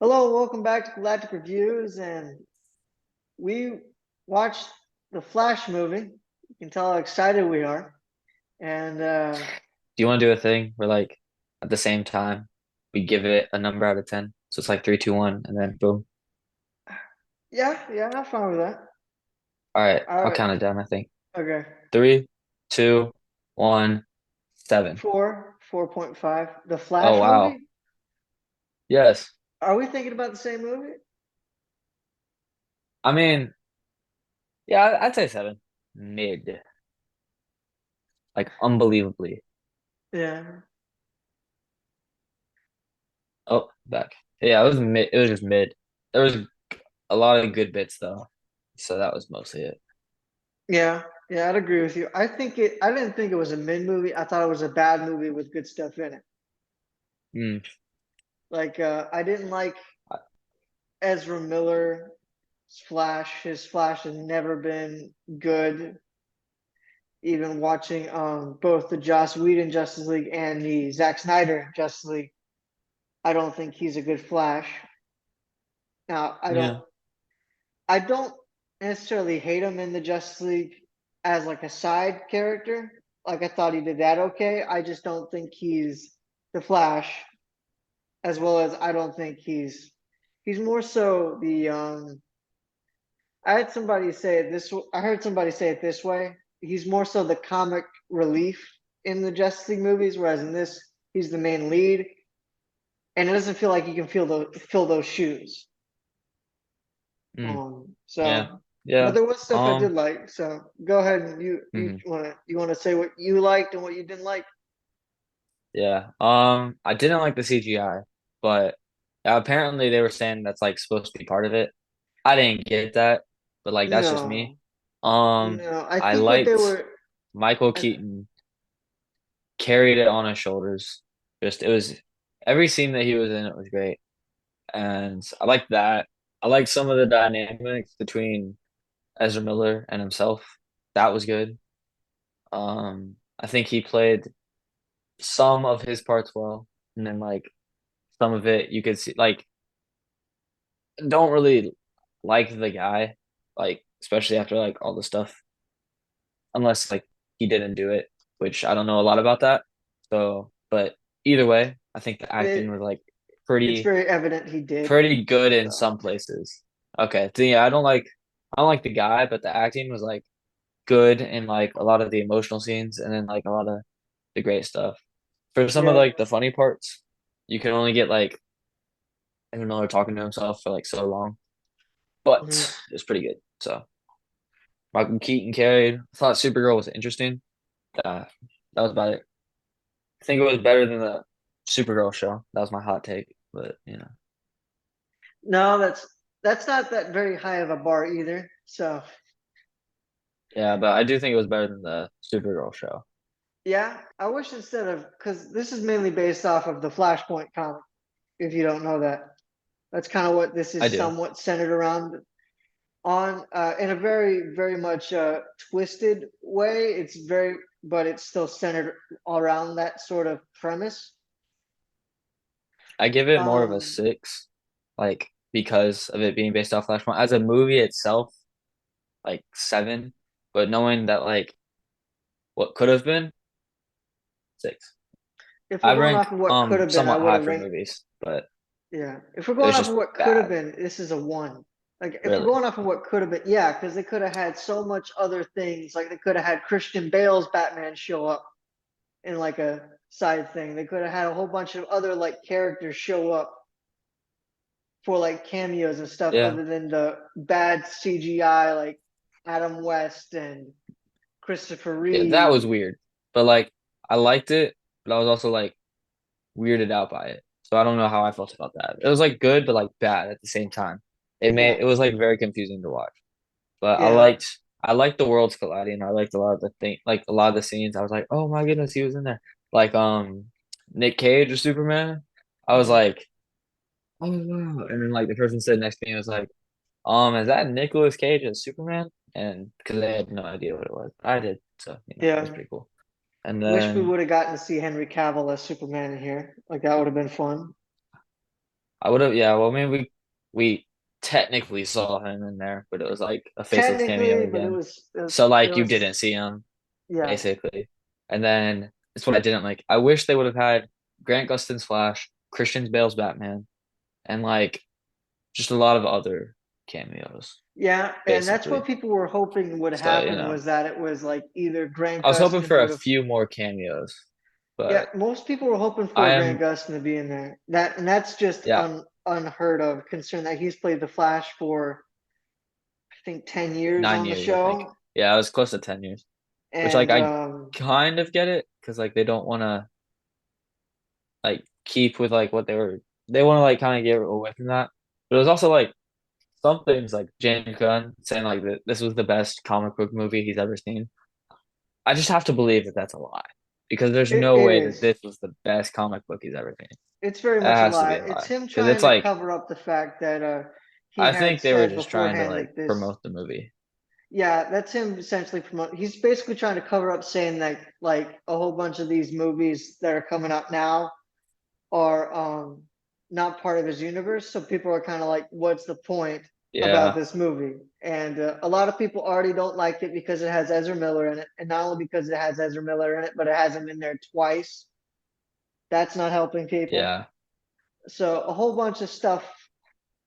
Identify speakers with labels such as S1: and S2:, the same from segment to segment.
S1: Hello, welcome back to Galactic Reviews, and we watched the Flash movie. You can tell how excited we are. And
S2: Do you want to do a thing where like at the same time we give it a number out of 10? So it's like three, two, one, and then boom.
S1: yeah, I'm fine with that.
S2: All right,
S1: All
S2: I'll
S1: right,
S2: count it down, I think.
S1: okay.
S2: Three, two, one, 7.
S1: 4.5. The
S2: Oh
S1: Flash
S2: wow.
S1: movie?
S2: Yes.
S1: Are we thinking about the same movie?
S2: I mean, yeah, I'd say 7. Mid. Like unbelievably.
S1: Yeah.
S2: Oh, back. Yeah, it was mid. It was just mid. There was a lot of good bits though. So that was mostly it.
S1: Yeah, yeah, I'd agree with you. I didn't think it was a mid movie. I thought it was a bad movie with good stuff in it.
S2: Mm.
S1: Like, I didn't like Ezra Miller's Flash. His Flash has never been good. Even watching both the Joss Whedon Justice League and the Zack Snyder Justice League, I don't think he's a good Flash. Now,
S2: Yeah.
S1: I don't necessarily hate him in the Justice League as like a side character. Like I thought he did that okay. I just don't think he's the Flash, as well as I don't think he's more so the I heard somebody say it this way. He's more so the comic relief in the Justice League movies, whereas in this, he's the main lead, and it doesn't feel like you can fill those shoes.
S2: Mm. Yeah.
S1: But
S2: Yeah.
S1: there was stuff I did
S2: Um.
S1: like. So go ahead and
S2: mhm.
S1: you wanna say what you liked and what you didn't like.
S2: Yeah. I didn't like the CGI, but apparently they were saying that's like supposed to be part of it. I didn't get that, but like that's just me.
S1: No,
S2: Um,
S1: no. I
S2: I
S1: think what they
S2: liked
S1: were.
S2: Michael
S1: I,
S2: Keaton carried it on his shoulders. Just it was every scene that he was in, it was great. And I liked that. I liked some of the dynamics between Ezra Miller and himself. That was good. I think he played some of his parts well, and then like some of it you could see like don't really like the guy, like especially after like all the stuff, unless like he didn't do it, which I don't know a lot about that. So, but either way, I think the acting was
S1: it
S2: like
S1: it's
S2: pretty
S1: very evident he did.
S2: pretty good in
S1: So
S2: some places. Okay, so yeah, I don't like the guy, but the acting was like good in like a lot of the emotional scenes and then like a lot of the great stuff. For some of
S1: yeah.
S2: like the funny parts, you can only get like Aaron Miller talking to himself for like so long,
S1: Mhm.
S2: but it's pretty good. So Michael Keaton carried. I thought Supergirl was interesting. Uh, that was about it. I think it was better than the Supergirl show. That was my hot take, but
S1: No, that's not that very high of a bar either. So
S2: yeah. But I do think it was better than the Supergirl show.
S1: yeah, I wish instead of because this is mainly based off of the Flashpoint comic. If you don't know that, that's kind of what this
S2: I
S1: is
S2: do.
S1: somewhat centered around on in a very much twisted way. But it's still centered around that sort of premise.
S2: I give it more of a
S1: Um,
S2: 6, like because of it being based off Flashpoint. As a movie itself, like 7, but knowing that like what could have been 6.
S1: if we're
S2: I
S1: going
S2: rank
S1: off of what could have been, I
S2: somewhat
S1: would
S2: high
S1: have
S2: for
S1: ranked.
S2: movies, but
S1: Yeah, if we're
S2: it
S1: going
S2: was
S1: off of
S2: just
S1: what could have
S2: bad,
S1: been, this is a one. Like if we're
S2: really.
S1: going off of what could have been, yeah, because they could have had so much other things. Like they could have had Christian Bale's Batman show up in like a side thing. They could have had a whole bunch of other like characters show up for like cameos and stuff,
S2: Yeah.
S1: other than the bad CGI like Adam West and Christopher
S2: Yeah, that was
S1: Reeve.
S2: weird. But like I liked it, but I was also like weirded out by it. So I don't know how I felt about that. It was like good but like bad at the same time.
S1: Yeah,
S2: It was like very confusing to watch. But
S1: yeah,
S2: I liked the worlds colliding. I liked a lot of the thing like a lot of the scenes. I was like, "Oh my goodness, he was in there." Like Nick Cage or Superman. I was
S1: mhm.
S2: like, "Oh wow." And then like the person sitting next to me was like, is that Nicolas Cage as Superman?" And because they had no idea what it was. I did. So, it was
S1: Yeah.
S2: pretty cool. And
S1: Wish we
S2: then
S1: would have gotten to see Henry Cavill as Superman in here. Like that would have been fun.
S2: I would have, yeah. Well, I mean, we technically saw him in there, but it was like a faceless cameo
S1: Technically, but
S2: again. So
S1: it
S2: like you
S1: was
S2: didn't see him
S1: yeah.
S2: basically. And then it's what I didn't like. I wish they would have had Grant Gustin's Flash, Christian Bale's Batman, and like just a lot of other cameos,
S1: Yeah, and that's what
S2: basically.
S1: people were hoping would
S2: So,
S1: happen was that it was like either Grant
S2: I was hoping
S1: Gustin
S2: for a
S1: would have.
S2: few more cameos,
S1: Yeah,
S2: but
S1: most people were hoping for Grant
S2: I'm
S1: Gustin to be in there. That's just
S2: yeah,
S1: unheard of, considering that he's played the Flash for I think 10 years on the
S2: 9 years, I think.
S1: show,
S2: Yeah, I was close to 10 years, which like
S1: and
S2: I kind of get it because like they don't want to like keep with like what they want to like kind of get away from that. But it was also like some things like James Gunn saying like that this was the best comic book movie he's ever seen. I just have to believe that that's a lie because there's no
S1: it
S2: way that
S1: is.
S2: this was the best comic book he's ever seen.
S1: It's very
S2: It
S1: much a
S2: has to
S1: lie.
S2: be a
S1: It's
S2: lie
S1: him
S2: because
S1: trying
S2: it's
S1: to
S2: like
S1: cover up the fact that he
S2: I
S1: had
S2: think they were
S1: said
S2: just trying to
S1: beforehand
S2: like
S1: that this.
S2: promote the movie.
S1: Yeah, that's him essentially promote. He's basically trying to cover up saying that like a whole bunch of these movies that are coming out now are not part of his universe. So people are kind of like, what's the point about
S2: Yeah,
S1: this movie? And a lot of people already don't like it because it has Ezra Miller in it, and not only because it has Ezra Miller in it, but it has him in there twice. That's not helping people.
S2: yeah,
S1: So a whole bunch of stuff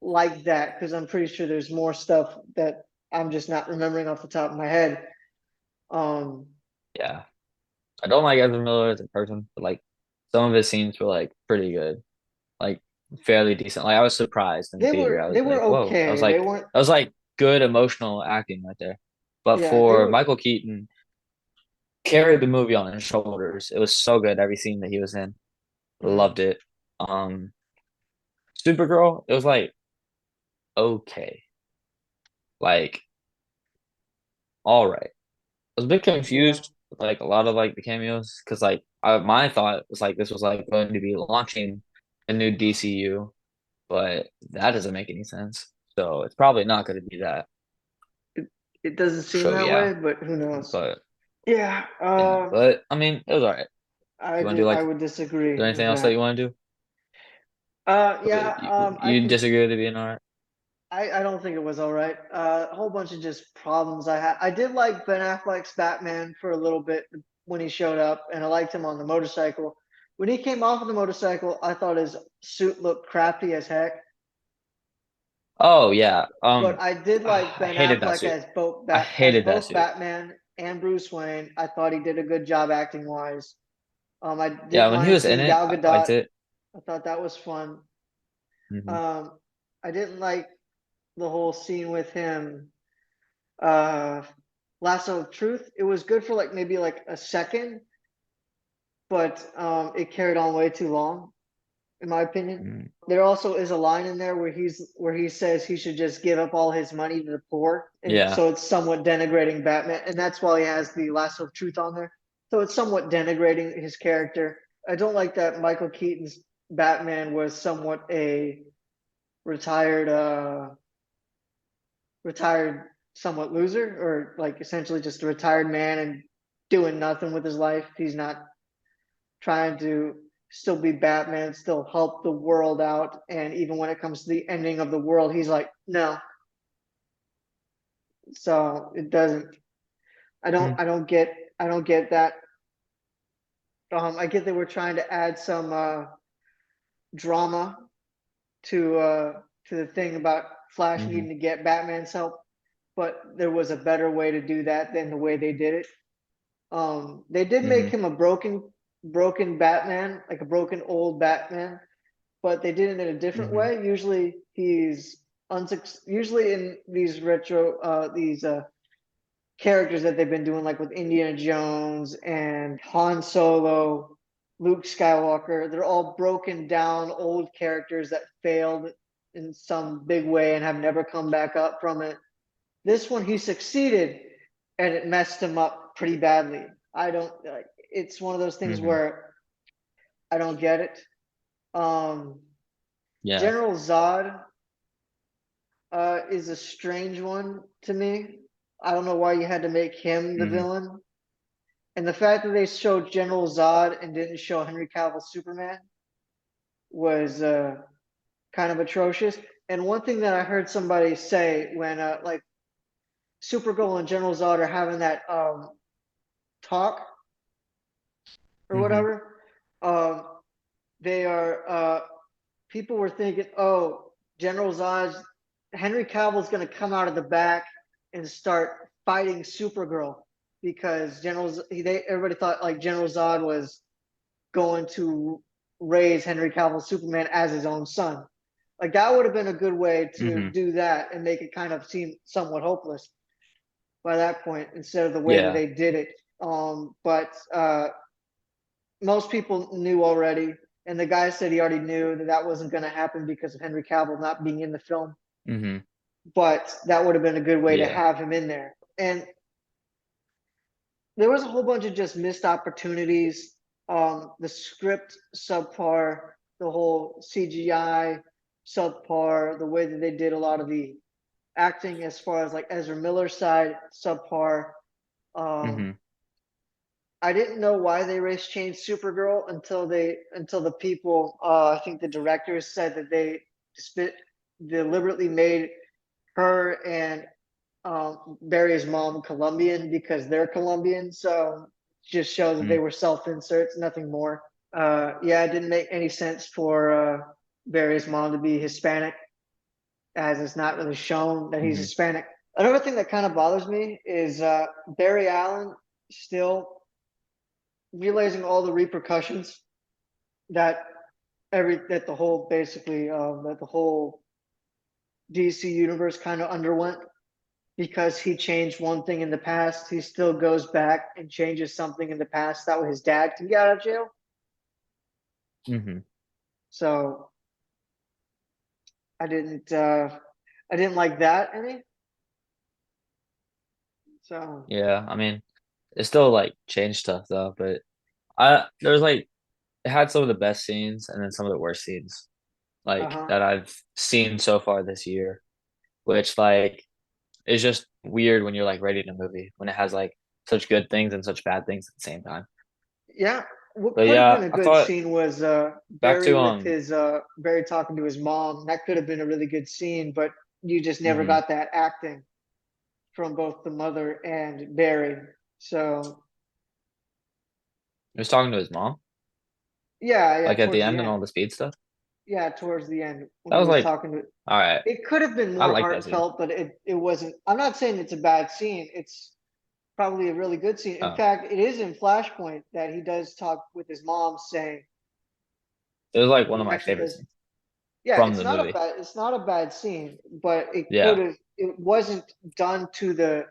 S1: like that, because I'm pretty sure there's more stuff that I'm just not remembering off the top of my head. Um,
S2: yeah. I don't like Ezra Miller as a person, but like some of his scenes were like pretty good, like fairly decent. Like I was surprised in the theater. I
S1: they
S2: was
S1: were
S2: like, whoa.
S1: okay. They weren't.
S2: That was like good emotional acting right there. But
S1: Yeah, they
S2: for
S1: were.
S2: Michael Keaton, carried the movie on his shoulders. It was so good every scene that he was in.
S1: Mhm.
S2: Loved it. Supergirl, it was like okay. Like all right. I was a bit
S1: Yeah,
S2: confused with like a lot of like the cameos because like my thought was like this was like going to be launching a new DCU, but that doesn't make any sense. So it's probably not going to be that.
S1: it, it doesn't seem
S2: So
S1: that
S2: yeah,
S1: way, but who knows?
S2: but
S1: Yeah,
S2: yeah, but I mean it was all right. You want to do
S1: I
S2: like is
S1: would disagree
S2: there anything
S1: with
S2: else that you
S1: that.
S2: want to do?
S1: Yeah, I
S2: You
S1: can.
S2: disagree with it being all right?
S1: I don't think it was all right. A whole bunch of just problems I had. I did like Ben Affleck's Batman for a little bit when he showed up, and I liked him on the motorcycle. When he came off of the motorcycle, I thought his suit looked crappy as heck.
S2: Oh yeah.
S1: But I did like
S2: I
S1: Ben
S2: hated that
S1: Affleck
S2: suit. I
S1: As
S2: hated that
S1: both
S2: suit.
S1: Batman and Bruce Wayne. I thought he did a good job acting wise. I
S2: Yeah,
S1: didn't
S2: when he
S1: mind
S2: was in
S1: seeing
S2: it,
S1: Gal
S2: I liked
S1: Gadot.
S2: it.
S1: I thought that was fun.
S2: Hmm.
S1: Um, I didn't like the whole scene with him. Uh, Lasso of Truth. It was good for like maybe like a second, but it carried on way too long, in my opinion.
S2: Mm.
S1: There also is a line in there where he says he should just give up all his money to the poor, and
S2: Yeah.
S1: so it's somewhat denigrating Batman, and that's why he has the lasso of truth on there. So it's somewhat denigrating his character. I don't like that Michael Keaton's Batman was somewhat a retired, retired somewhat loser, or like essentially just a retired man and doing nothing with his life. He's not trying to still be Batman, still help the world out. And even when it comes to the ending of the world, he's like, no. So it doesn't.
S2: Mm.
S1: I don't get that. I get they were trying to add some drama to the thing about Flash
S2: Hmm.
S1: needing to get Batman's help, but there was a better way to do that than the way they did it. They did make
S2: Hmm.
S1: him a broken Batman, like a broken old Batman, but they did it in a different
S2: Hmm.
S1: way. Usually he's usually in these retro these characters that they've been doing like with Indiana Jones and Han Solo, Luke Skywalker, they're all broken down old characters that failed in some big way and have never come back up from it. This one he succeeded and it messed him up pretty badly. I don't like it's one of those things
S2: Hmm.
S1: where I don't get it. Um
S2: Yeah.
S1: General Zod is a strange one to me. I don't know why you had to make him the
S2: Hmm.
S1: villain. And the fact that they showed General Zod and didn't show Henry Cavill Superman was kind of atrocious. And one thing that I heard somebody say when like Supergirl and General Zod are having that talk or
S2: Hmm.
S1: whatever, um, they are people were thinking, oh, General Zod, Henry Cavill's going to come out of the back and start fighting Supergirl because everybody thought like General Zod was going to raise Henry Cavill Superman as his own son. Like that would have been a good way to
S2: Hmm.
S1: do that and make it kind of seem somewhat hopeless by that point instead of the way that
S2: Yeah.
S1: they did it. But most people knew already, and the guy said he already knew that that wasn't going to happen because of Henry Cavill not being in the film.
S2: Hmm.
S1: But that would have been a good way to
S2: Yeah.
S1: have him in there. And there was a whole bunch of just missed opportunities. The script subpar, the whole CGI subpar, the way that they did a lot of the acting as far as like Ezra Miller's side subpar. Um,
S2: Hmm.
S1: I didn't know why they race changed Supergirl until the people I think the directors said that they deliberately made her and Barry's mom Colombian because they're Colombian. So it just shows that they were self inserts, nothing more. Yeah, it didn't make any sense for Barry's mom to be Hispanic, as it's not really shown that he's
S2: Hmm.
S1: Hispanic. Another thing that kind of bothers me is Barry Allen still realizing all the repercussions that that the whole basically that the whole DC universe kind of underwent because he changed one thing in the past. He still goes back and changes something in the past that way his dad can get out of jail.
S2: Hmm.
S1: So I didn't like that any. So
S2: Yeah. I mean, it still like changed stuff though, but there's like it had some of the best scenes and then some of the worst scenes like
S1: uh-huh.
S2: that I've seen so far this year, which like is just weird when you're like rating a movie when it has like such good things and such bad things at the same time.
S1: Yeah. What
S2: But
S1: could have
S2: yeah,
S1: been a
S2: I
S1: good
S2: thought
S1: scene was
S2: back
S1: Barry
S2: to
S1: with his Barry talking to his mom. That could have been a really good scene, but you just never
S2: mhm.
S1: got that acting from both the mother and Barry. So
S2: He was talking to his mom,
S1: yeah, yeah,
S2: like at the
S1: towards the
S2: end and all
S1: end.
S2: the speed stuff.
S1: Yeah, towards the end when
S2: That
S1: he
S2: was
S1: was
S2: like,
S1: talking to
S2: all right,
S1: it could have been
S2: I
S1: more
S2: like that scene.
S1: heartfelt, but it wasn't. I'm not saying it's a bad scene. It's probably a really good scene. In
S2: Oh,
S1: fact, it is in Flashpoint that he does talk with his mom saying
S2: it was like one
S1: he
S2: of my
S1: actually
S2: favorite
S1: does.
S2: scenes
S1: Yeah,
S2: from the movie.
S1: it's not a bad scene, but
S2: Yeah.
S1: it wasn't done to the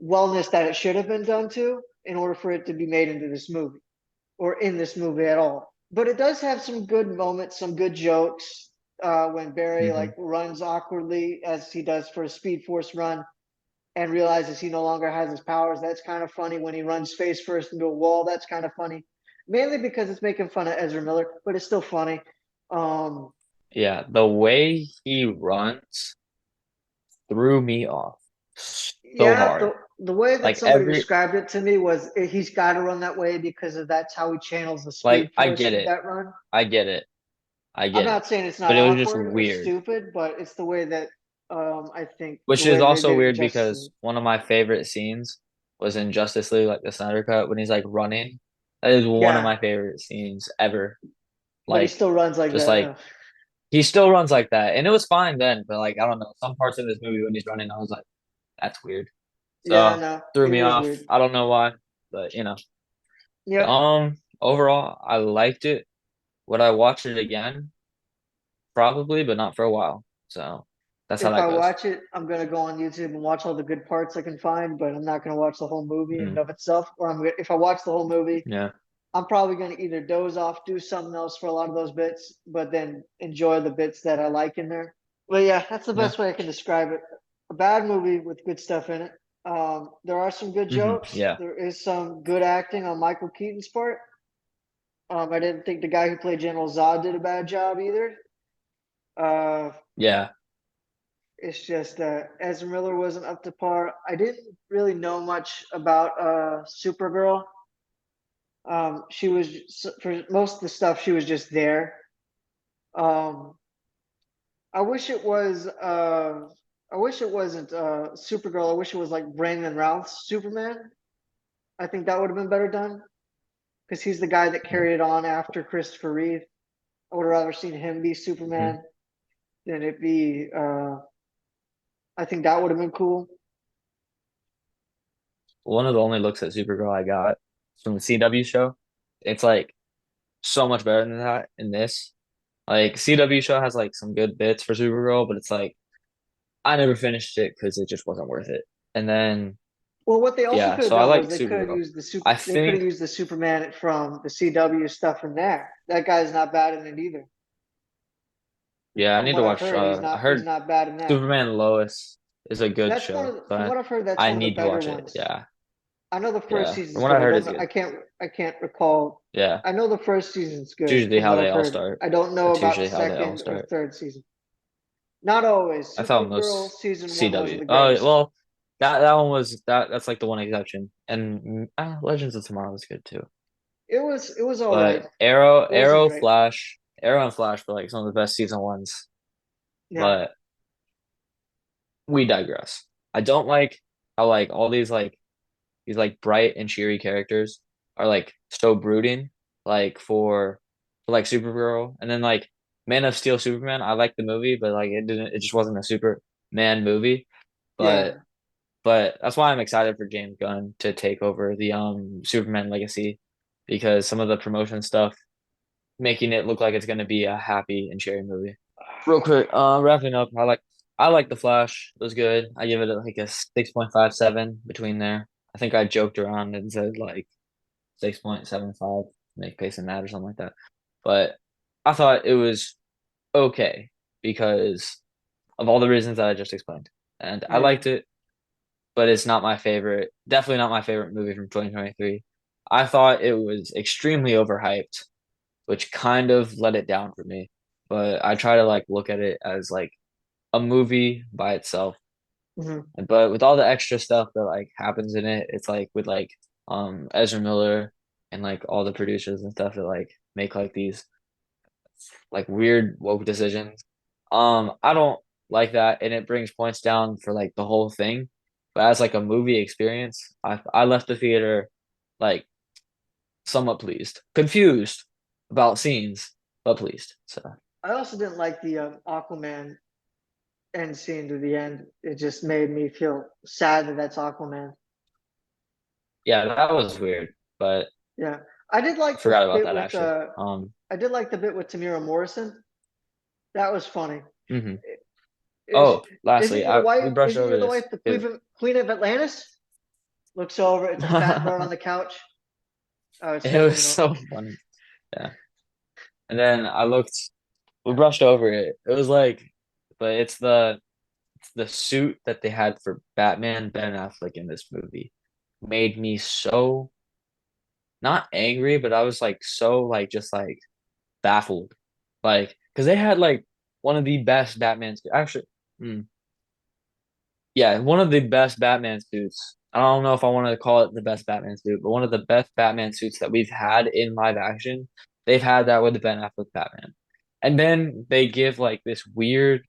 S1: wellness that it should have been done to in order for it to be made into this movie or in this movie at all. But it does have some good moments, some good jokes when Barry
S2: Hmm.
S1: like runs awkwardly as he does for a Speed Force run and realizes he no longer has his powers. That's kind of funny when he runs face first into a wall. That's kind of funny, mainly because it's making fun of Ezra Miller, but it's still funny. Um,
S2: Yeah, the way he runs threw me off so
S1: yeah,
S2: hard.
S1: the way that
S2: Like
S1: somebody
S2: every,
S1: described it to me was he's got to run that way because of that's how he channels the
S2: like
S1: Speed
S2: I
S1: Force
S2: get
S1: with
S2: it,
S1: that run.
S2: I get it, I
S1: I'm
S2: get it.
S1: not saying it's not
S2: But it was just
S1: awkward or
S2: weird,
S1: stupid, but it's the way that I think the
S2: which is
S1: way that they
S2: also
S1: did it in
S2: weird
S1: Justice
S2: because
S1: League.
S2: one of my favorite scenes was in Justice League, like the Snyder Cut, when he's like running. That is one of
S1: Yeah,
S2: my favorite scenes ever.
S1: but he
S2: Like,
S1: still runs like
S2: just
S1: that.
S2: like he still runs like that, and it was fine then. But like, I don't know, some parts in this movie when he's running, I was like, that's weird.
S1: Yeah,
S2: So
S1: no,
S2: threw
S1: it
S2: me
S1: is
S2: off.
S1: weird.
S2: I don't know why, but you know.
S1: Yep.
S2: Overall, I liked it. Would I watch it again? Probably, but not for a while. So that's how
S1: If
S2: that
S1: I
S2: goes.
S1: watch it, I'm gonna go on YouTube and watch all the good parts I can find, but I'm not gonna watch the whole movie in and
S2: Mm,
S1: of itself. Or if I watch the whole movie,
S2: yeah,
S1: I'm probably gonna either doze off, do something else for a lot of those bits, but then enjoy the bits that I like in there. But yeah, that's the
S2: yeah,
S1: best way I can describe it. A bad movie with good stuff in it. There are some good jokes.
S2: yeah,
S1: There is some good acting on Michael Keaton's part. I didn't think the guy who played General Zod did a bad job either. Uh,
S2: yeah,
S1: it's just Ezra Miller wasn't up to par. I didn't really know much about Supergirl. She was for most of the stuff she was just there. Um, I wish it was. I wish it wasn't Supergirl. I wish it was like Brandon Routh's Superman. I think that would have been better done because he's the guy that carried it on after Christopher Reeve. I would have rather seen him be
S2: Mhm.
S1: Superman than it be. I think that would have been cool.
S2: One of the only looks at Supergirl I got from the CW show. It's like so much better than that in this. Like CW show has like some good bits for Supergirl, but it's like I never finished it because it just wasn't worth it. And then
S1: Well, what they also
S2: yeah,
S1: could have
S2: so I
S1: done was
S2: like
S1: they could have
S2: Supergirl.
S1: used the super.
S2: I
S1: They could have
S2: think
S1: used the Superman from the CW stuff in there. That guy's not bad in it either.
S2: yeah, I
S1: From
S2: need to
S1: what I've
S2: watch
S1: heard, I
S2: I
S1: he's
S2: heard
S1: not bad in that.
S2: Superman and Lois is a good
S1: That's one
S2: show.
S1: of the,
S2: So
S1: from what I've heard, that's
S2: I
S1: one of the
S2: need to
S1: better
S2: watch it.
S1: ones.
S2: Yeah.
S1: I know the first
S2: Yeah. From
S1: season's
S2: what
S1: good.
S2: I
S1: I
S2: heard
S1: don't
S2: it's
S1: know.
S2: good.
S1: I can't recall.
S2: Yeah.
S1: I know the first season's
S2: It's
S1: good
S2: usually
S1: from
S2: how
S1: what
S2: they
S1: I've
S2: all
S1: heard.
S2: start.
S1: I don't know
S2: That's
S1: about the
S2: usually how they all
S1: second or
S2: start.
S1: third season. Not always.
S2: I thought
S1: Supergirl
S2: most
S1: season one wasn't
S2: CW.
S1: the
S2: Oh,
S1: greatest.
S2: well, that one was that's like the one exception. And Legends of Tomorrow was good too.
S1: It was all right.
S2: But
S1: It wasn't great.
S2: Arrow and Flash were like some of the best season ones.
S1: Yeah,
S2: But we digress. I don't like how like all these like bright and cheery characters are like so brooding, like for like Supergirl, and then like Man of Steel Superman. I like the movie, but like it just wasn't a Superman movie.
S1: yeah.
S2: But that's why I'm excited for James Gunn to take over the Superman legacy because some of the promotion stuff making it look like it's gonna be a happy and cheery movie. Real quick, wrapping up, I like The Flash. It was good. I give it like a 6.57 between there. I think I joked around and said like 6.75 make pacing mad or something like that. But I thought it was okay because of all the reasons that I just explained. And I
S1: Yeah.
S2: liked it, but it's not my favorite. Definitely not my favorite movie from 2023. I thought it was extremely overhyped, which kind of let it down for me. But I try to like look at it as like a movie by itself.
S1: Mhm.
S2: But with all the extra stuff that like happens in it, it's like with like Ezra Miller and like all the producers and stuff that like make like these like weird woke decisions. I don't like that and it brings points down for like the whole thing. But as like a movie experience, I left the theater like somewhat pleased. Confused about scenes, but pleased. So
S1: I also didn't like the Aquaman end scene to the end. It just made me feel sad that that's Aquaman.
S2: yeah, that was weird, but
S1: Yeah, I did
S2: I
S1: like the
S2: forgot about
S1: bit
S2: that
S1: with
S2: actually.
S1: I did like the bit with Tamira Morrison. That was funny.
S2: Mhm.
S1: Is
S2: Oh, lastly, I we brushed
S1: Isn't
S2: over
S1: your the
S2: this.
S1: wife the Queen of Atlantis? Looks over. It's a fat bird on the couch. Oh, it's
S2: It
S1: funny.
S2: was so funny. Yeah. And then we brushed over it. It was like, but it's the suit that they had for Batman, Ben Affleck in this movie made me so not angry, but I was like so like just like baffled. Like, because they had like one of the best Batman actually. mm, Yeah, one of the best Batman suits. I don't know if I want to call it the best Batman suit, but one of the best Batman suits that we've had in live action. They've had that with the Ben Affleck Batman. And then they give like this weird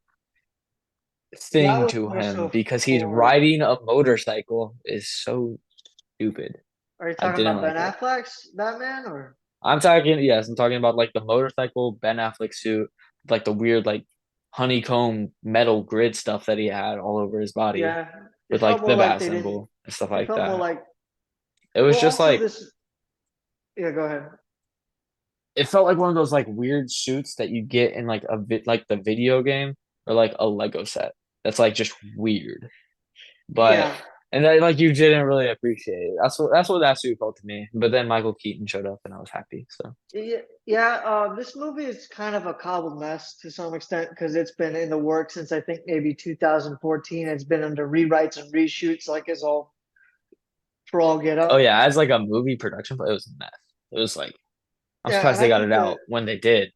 S1: That
S2: thing
S1: was
S2: to
S1: more
S2: him
S1: so
S2: because he's
S1: for.
S2: riding a motorcycle is so stupid.
S1: Are you
S2: I
S1: talking
S2: didn't
S1: about Ben
S2: like it.
S1: Affleck's Batman or?
S2: I'm talking about like the motorcycle Ben Affleck suit, like the weird like honeycomb metal grid stuff that he had all over his body
S1: Yeah, it
S2: with
S1: felt
S2: like
S1: more
S2: the
S1: like
S2: bat
S1: they didn't.
S2: symbol and stuff
S1: It
S2: like
S1: felt more
S2: that.
S1: like.
S2: It was
S1: Well,
S2: just
S1: also
S2: like
S1: this. Yeah, go ahead.
S2: it felt like one of those like weird suits that you get in like like the video game or like a Lego set. That's like just weird. But
S1: Yeah,
S2: and then like you didn't really appreciate it. That's what that suit felt to me. But then Michael Keaton showed up and I was happy. So
S1: yeah, yeah. This movie is kind of a cobbled mess to some extent because it's been in the works since I think maybe 2014. It's been under rewrites and reshoots, like it's all for all get
S2: oh
S1: up.
S2: yeah, as like a movie production, but it was a mess. It was like I'm
S1: Yeah,
S2: surprised
S1: and
S2: they
S1: I
S2: got
S1: think
S2: it out when they did,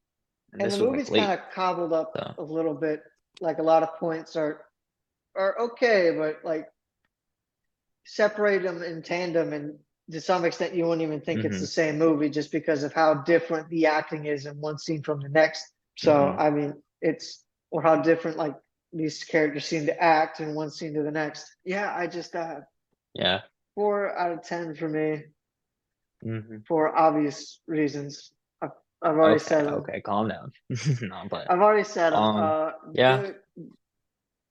S2: and
S1: the
S2: this was like
S1: movie's kind
S2: late.
S1: of cobbled up
S2: So
S1: a little bit. Like a lot of points are okay, but like separate them in tandem, and to some extent, you won't even think it's the
S2: hmm
S1: same movie just because of how different the acting is in one scene from the next. So,
S2: Hmm.
S1: I mean, it's, or how different like these characters seem to act in one scene to the next. Yeah, I just,
S2: Yeah.
S1: 4 out of 10 for me
S2: Hmm.
S1: for obvious reasons. I've, I've already
S2: Okay.
S1: said them.
S2: Okay. Calm down. No, I'm playing.
S1: I've already said them.
S2: Yeah.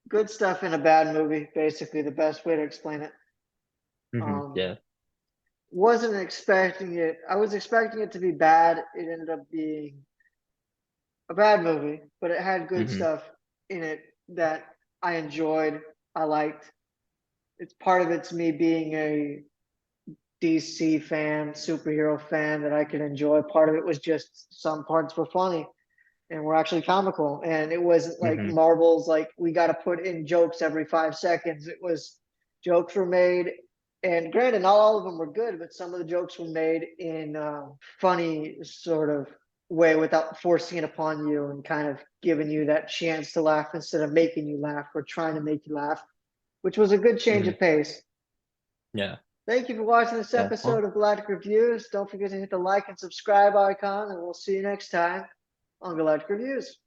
S1: Good stuff in a bad movie, basically the best way to explain it. Um,
S2: Yeah.
S1: wasn't expecting it. I was expecting it to be bad. It ended up being a bad movie, but it had good
S2: Hmm.
S1: stuff in it that I enjoyed. I liked. It's part of it's me being a DC fan, superhero fan that I could enjoy. Part of it was just some parts were funny and were actually comical. And it wasn't like
S2: Hmm.
S1: Marvel's like we got to put in jokes every 5 seconds. It was jokes were made, and granted, not all of them were good, but some of the jokes were made in funny sort of way without forcing it upon you and kind of giving you that chance to laugh instead of making you laugh or trying to make you laugh, which was a good change
S2: Hmm.
S1: of pace.
S2: Yeah.
S1: Thank you for watching this
S2: Yeah.
S1: episode
S2: Well,
S1: of Galactic Reviews. Don't forget to hit the like and subscribe icon, and we'll see you next time on Galactic Reviews.